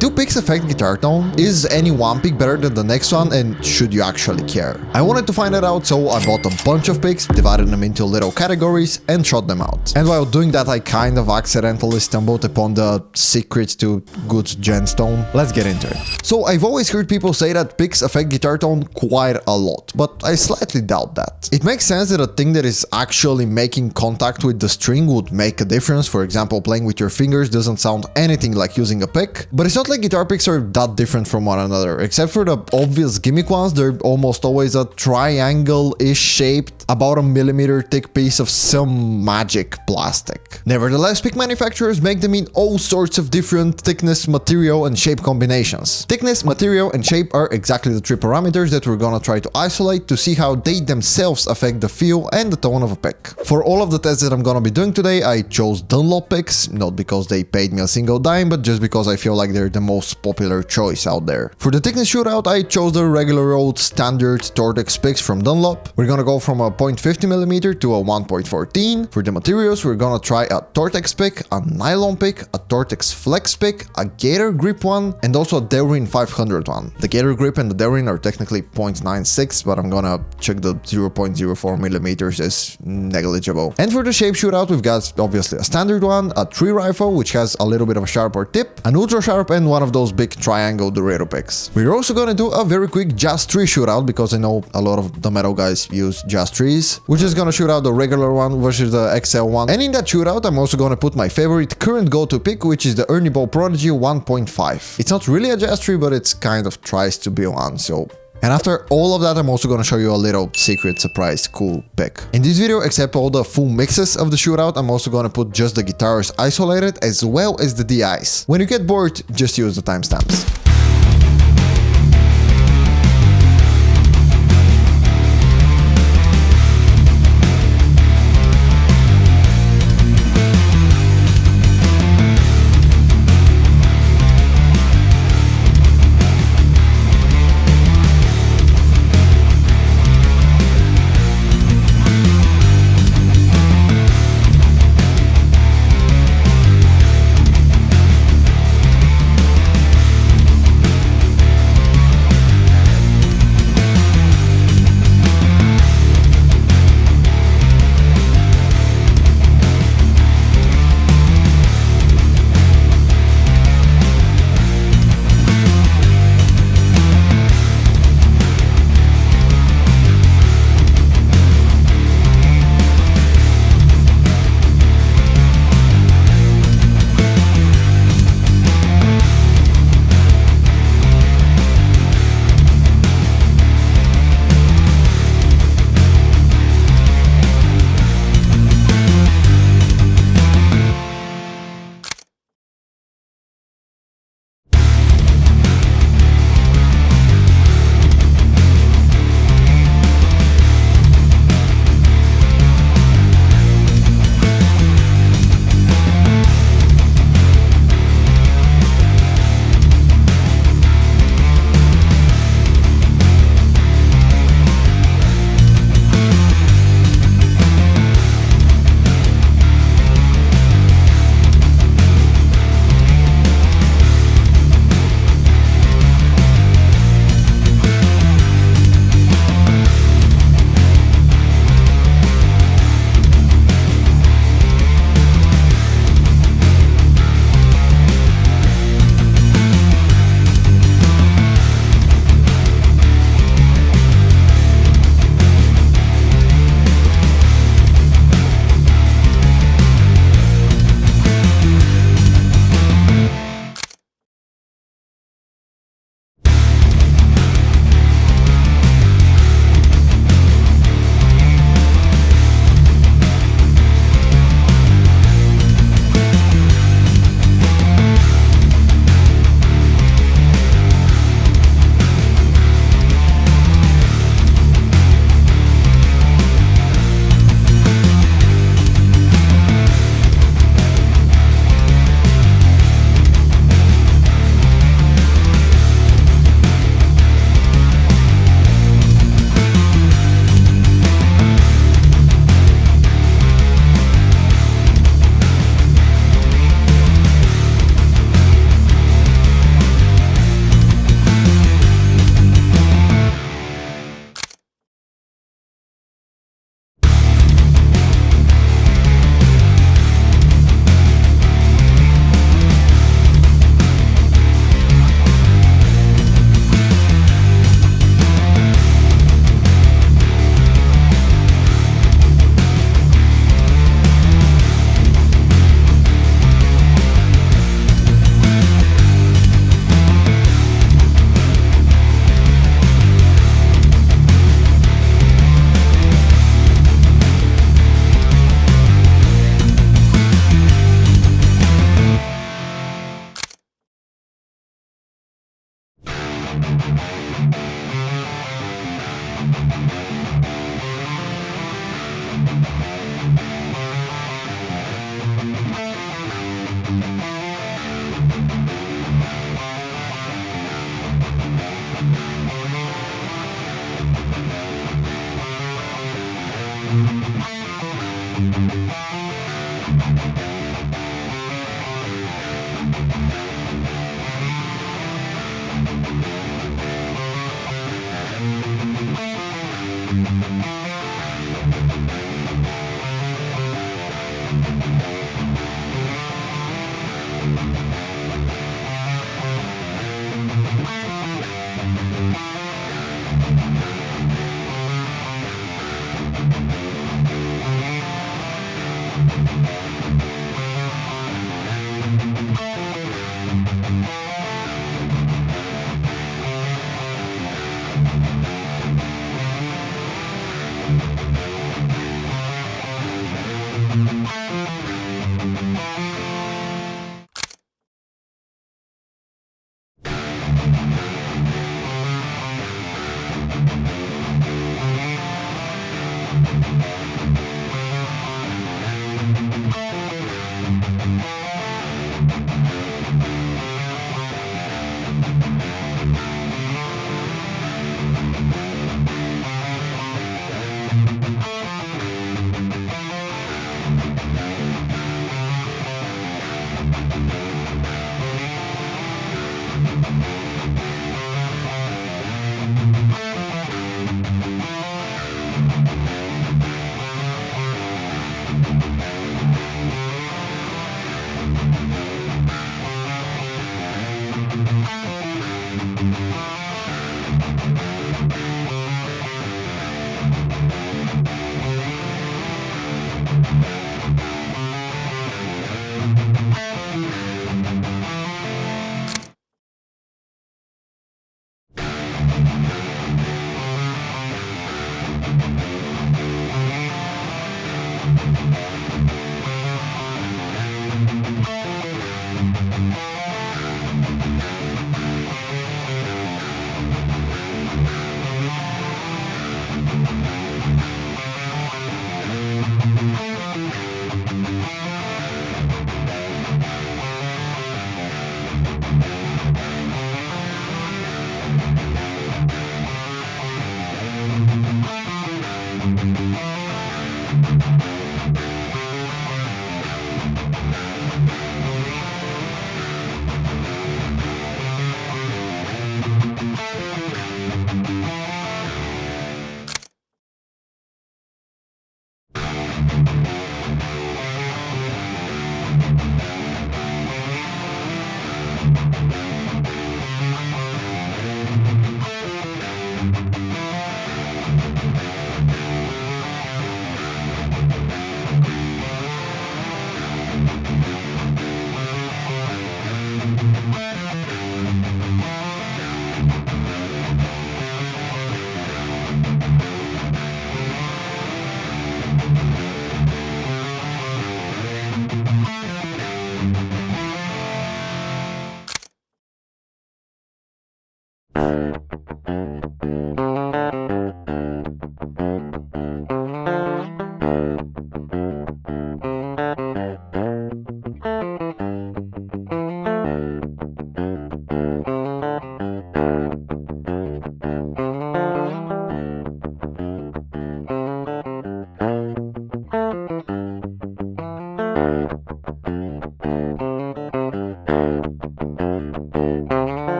Do picks affect guitar tone? Is any one pick better than the next one, and should you actually care? I wanted to find it out, so I bought a bunch of picks, divided them into little categories, and tried them out. And while doing that, I kind of accidentally stumbled upon the secret to good gemstone. Let's get into it. So I've always heard people say that picks affect guitar tone quite a lot, but I slightly doubt that. It makes sense that a thing that is actually making contact with the string would make a difference. For example, playing with your fingers doesn't sound anything like using a pick, but it's not like guitar picks are that different from one another. Except for the obvious gimmick ones, they're almost always a triangle-ish shaped, about a millimeter thick piece of some magic plastic. Nevertheless, pick manufacturers make them in all sorts of different thickness, material, and shape combinations. Thickness, material, and shape are exactly the three parameters that we're gonna try to isolate to see how they themselves affect the feel and the tone of a pick. For all of the tests that I'm gonna be doing today, I chose Dunlop picks, not because they paid me a single dime, but just because I feel like they're the most popular choice out there. For the thickness shootout, I chose the regular old standard Tortex picks from Dunlop. We're gonna go from a 0.50mm to a 1.14. For the materials, we're gonna try a Tortex pick, a nylon pick, a Tortex flex pick, a Gator grip one, and also a Delrin 500 one. The Gator grip and the Delrin are technically 0.96, but I'm gonna check the 0.04mm as negligible. And for the shape shootout, we've got obviously a standard one, a tree rifle, which has a little bit of a sharper tip, an ultra sharp, and one of those big triangle Dorado picks. We're also gonna do a very quick just tree shootout, because I know a lot of the metal guys use just trees. We're just gonna shoot out the regular one versus the XL one. And in that shootout, I'm also gonna put my favorite current go-to pick, which is the Ernie Ball Prodigy 1.5. It's not really a jazz tree, but it's kind of tries to be one, so... And after all of that, I'm also gonna show you a little secret surprise cool pick. In this video, except all the full mixes of the shootout, I'm also gonna put just the guitars isolated as well as the DIs. When you get bored, just use the timestamps.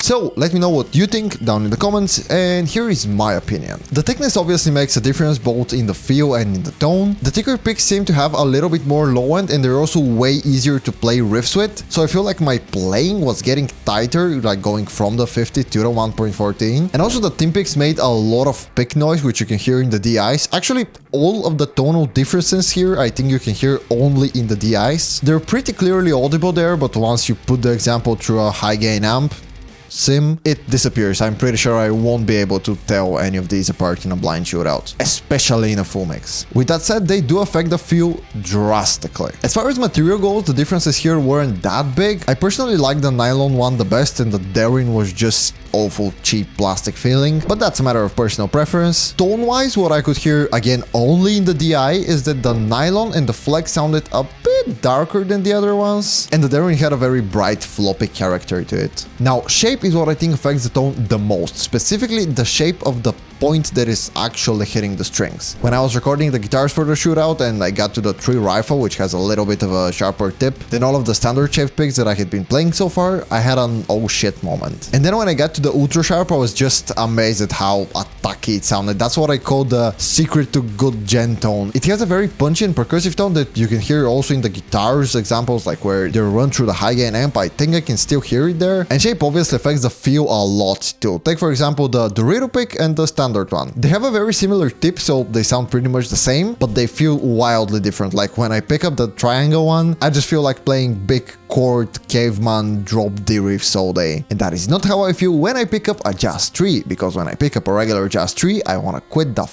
So let me know what you think down in the comments, and here is my opinion. The thickness obviously makes a difference both in the feel and in the tone. The thicker picks seem to have a little bit more low end, and they're also way easier to play riffs with, so I feel like my playing was getting tighter, like going from the 50 to the 1.14. And also the thin picks made a lot of pick noise, which you can hear in the DIs. Actually, all of the tonal differences here, I think you can hear only in the DIs. They're pretty clearly audible there, but once you put the example through a high gain amp, sim, it disappears. I'm pretty sure I won't be able to tell any of these apart in a blind shootout, especially in a full mix. With that said, they do affect the feel drastically. As far as material goes, the differences here weren't that big. I personally like the nylon one the best, and the Darwin was just awful cheap plastic feeling, but that's a matter of personal preference. Tone-wise, what I could hear, again only in the DI, is that the nylon and the flex sounded a bit darker than the other ones, and the Darwin had a very bright floppy character to it. Now, shape is what I think affects the tone the most, specifically the shape of the point that is actually hitting the strings. When I was recording the guitars for the shootout and I got to the 3 rifle, which has a little bit of a sharper tip than all of the standard shaped picks that I had been playing so far, I had an oh shit moment. And then when I got to the ultra sharp, I was just amazed at how attacky it sounded. That's what I call the secret to good gen tone. It has a very punchy and percussive tone that you can hear also in the guitars examples, like where they run through the high gain amp. I think I can still hear it there. And shape obviously affects the feel a lot too. Take for example the Dorito pick and the standard one. They have a very similar tip, so they sound pretty much the same, but they feel wildly different. Like when I pick up the triangle one, I just feel like playing big chord caveman drop D riffs all day. And that is not how I feel when I pick up a Jazz 3, because when I pick up a regular Jazz 3, I wanna quit the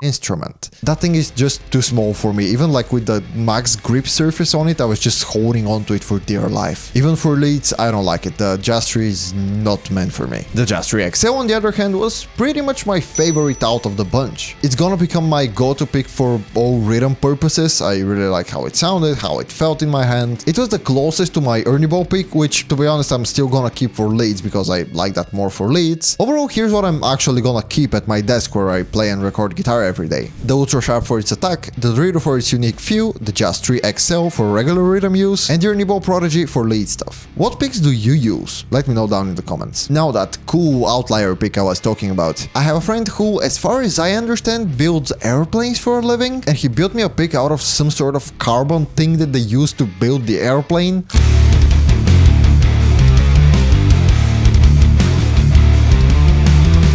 instrument. That thing is just too small for me. Even like with the max grip surface on it, I was just holding on to it for dear life. Even for leads, I don't like it. The Jazz 3 is not meant for me. The Jazz 3 XL, on the other hand, was pretty much my favorite out of the bunch. It's gonna become my go-to pick for all rhythm purposes. I really like how it sounded, how it felt in my hand. It was the closest to my Ernie Ball pick, which to be honest, I'm still gonna keep for leads because I like that more for leads. Overall, here's what I'm actually gonna keep at my desk where I play and record guitar every day. The Ultra Sharp for its attack, the Dorito for its unique feel, the Jazz 3 XL for regular rhythm use, and the Ernie Ball Prodigy for lead stuff. What picks do you use? Let me know down in the comments. Now that cool outlier pick I was talking about. I have a friend who, as far as I understand, builds airplanes for a living, and he built me a pick out of some sort of carbon thing that they use to build the airplane.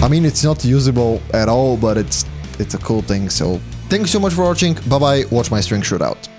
I mean, it's not usable at all, but it's a cool thing, so thanks so much for watching. Bye bye, watch my string shootout.